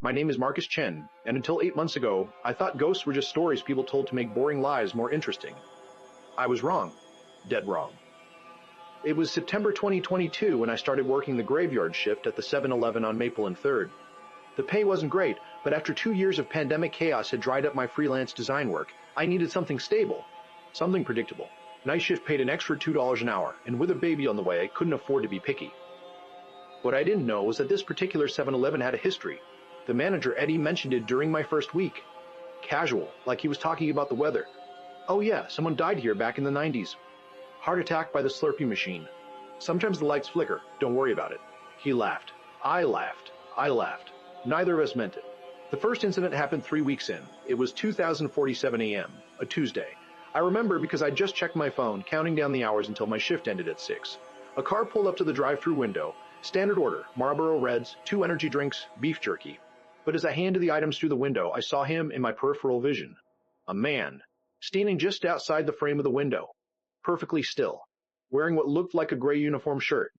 My name is Marcus Chen, and until 8 months ago, I thought ghosts were just stories people told to make boring lives more interesting. I was wrong. Dead wrong. It was September 2022 when I started working the graveyard shift at the 7-Eleven on Maple and 3rd. The pay wasn't great, but after 2 years of pandemic chaos had dried up my freelance design work, I needed something stable, something predictable. Night shift paid an extra $2 an hour, and with a baby on the way, I couldn't afford to be picky. What I didn't know was that this particular 7-Eleven had a history. The manager, Eddie, mentioned it during my first week. Casual, like he was talking about the weather. Oh yeah, someone died here back in the 90s. Heart attack by the Slurpee machine. Sometimes the lights flicker, don't worry about it. He laughed. I laughed. I laughed. Neither of us meant it. The first incident happened 3 weeks in. It was 2047 a.m., a Tuesday. I remember because I just checked my phone, counting down the hours until my shift ended at 6. A car pulled up to the drive-thru window. Standard order, Marlboro Reds, 2 energy drinks, beef jerky. But as I handed the items through the window, I saw him in my peripheral vision. A man, standing just outside the frame of the window, perfectly still, wearing what looked like a gray uniform shirt.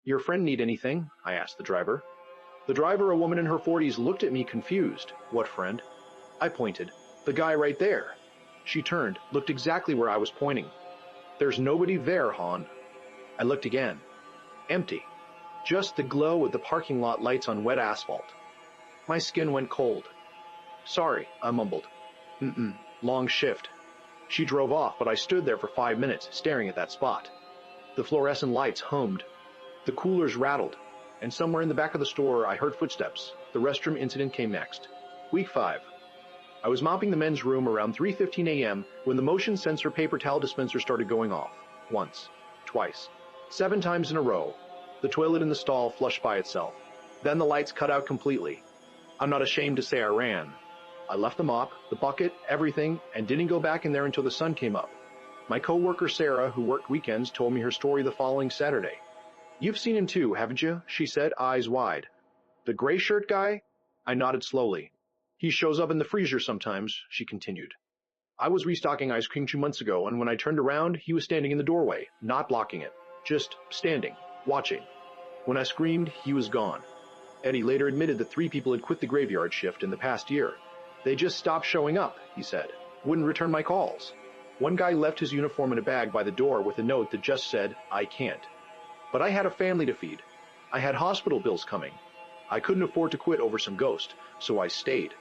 Your friend need anything? I asked the driver. The driver, a woman in her 40s, looked at me confused. What friend? I pointed. The guy right there. She turned, looked exactly where I was pointing. There's nobody there, Han. I looked again. Empty. Just the glow of the parking lot lights on wet asphalt. My skin went cold. Sorry, I mumbled. Long shift. She drove off, but I stood there for 5 minutes, staring at that spot. The fluorescent lights hummed. The coolers rattled. And somewhere in the back of the store, I heard footsteps. The restroom incident came next. Week 5. I was mopping the men's room around 3:15 a.m. when the motion sensor paper towel dispenser started going off. Once. Twice. 7 times in a row. The toilet in the stall flushed by itself. Then the lights cut out completely. I'm not ashamed to say I ran. I left the mop, the bucket, everything, and didn't go back in there until the sun came up. My co-worker Sarah, who worked weekends, told me her story the following Saturday. You've seen him too, haven't you? She said, eyes wide. The gray shirt guy? I nodded slowly. He shows up in the freezer sometimes, she continued. I was restocking ice cream 2 months ago, and when I turned around, he was standing in the doorway, not blocking it. Just standing, watching. When I screamed, he was gone. Eddie later admitted that 3 people had quit the graveyard shift in the past year. They just stopped showing up, he said. Wouldn't return my calls. One guy left his uniform in a bag by the door with a note that just said, I can't. But I had a family to feed. I had hospital bills coming. I couldn't afford to quit over some ghost, so I stayed.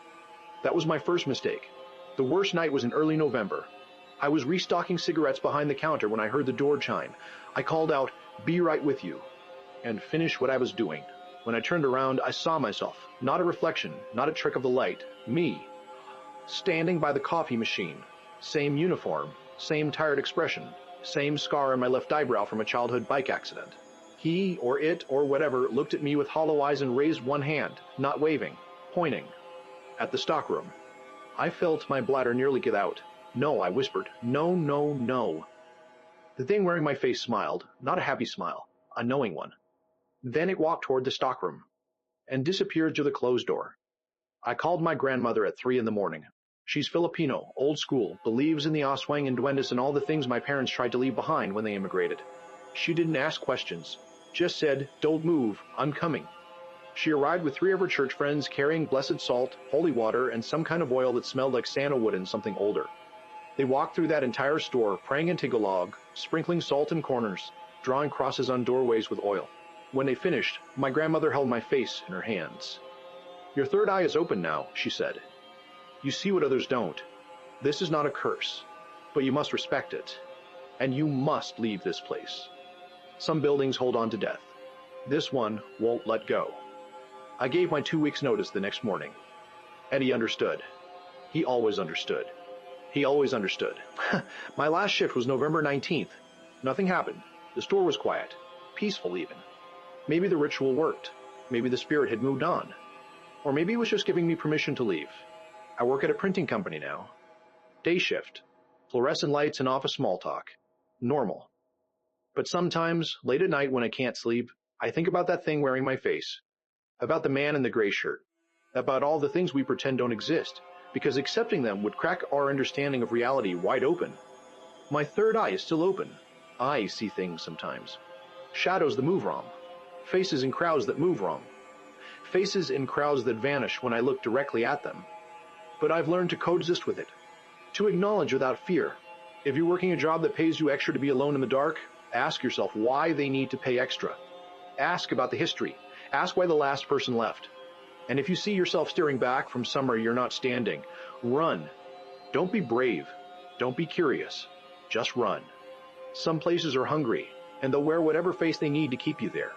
That was my first mistake. The worst night was in early November. I was restocking cigarettes behind the counter when I heard the door chime. I called out, be right with you, and finished what I was doing. When I turned around, I saw myself, not a reflection, not a trick of the light, me. Standing by the coffee machine, same uniform, same tired expression, same scar on my left eyebrow from a childhood bike accident. He, or it, or whatever, looked at me with hollow eyes and raised one hand, not waving, pointing, at the stockroom. I felt my bladder nearly give out. No, I whispered, no, no, no. The thing wearing my face smiled, not a happy smile, a knowing one. Then it walked toward the stockroom, and disappeared through the closed door. I called my grandmother at 3 a.m. She's Filipino, old school, believes in the aswang and duendes and all the things my parents tried to leave behind when they immigrated. She didn't ask questions, just said, don't move, I'm coming. She arrived with 3 of her church friends carrying blessed salt, holy water, and some kind of oil that smelled like sandalwood and something older. They walked through that entire store, praying in Tagalog, sprinkling salt in corners, drawing crosses on doorways with oil. When they finished, my grandmother held my face in her hands. Your third eye is open now, she said. You see what others don't. This is not a curse, but you must respect it. And you must leave this place. Some buildings hold on to death. This one won't let go. I gave my 2 weeks' notice the next morning. Eddie understood. He always understood. He always understood. My last shift was November 19th. Nothing happened. The store was quiet. Peaceful even. Maybe the ritual worked. Maybe the spirit had moved on. Or maybe it was just giving me permission to leave. I work at a printing company now. Day shift. Fluorescent lights and office small talk. Normal. But sometimes, late at night when I can't sleep, I think about that thing wearing my face. About the man in the gray shirt. About all the things we pretend don't exist, because accepting them would crack our understanding of reality wide open. My third eye is still open. I see things sometimes. Shadows that move wrong. Faces in crowds that move wrong. faces in crowds that vanish when I look directly at them. But I've learned to coexist with it, to acknowledge without fear. If you're working a job that pays you extra to be alone in the dark, ask yourself why they need to pay extra. Ask about the history. Ask why the last person left. And if you see yourself staring back from somewhere you're not standing, run. Don't be brave. Don't be curious. Just run. Some places are hungry, and they'll wear whatever face they need to keep you there.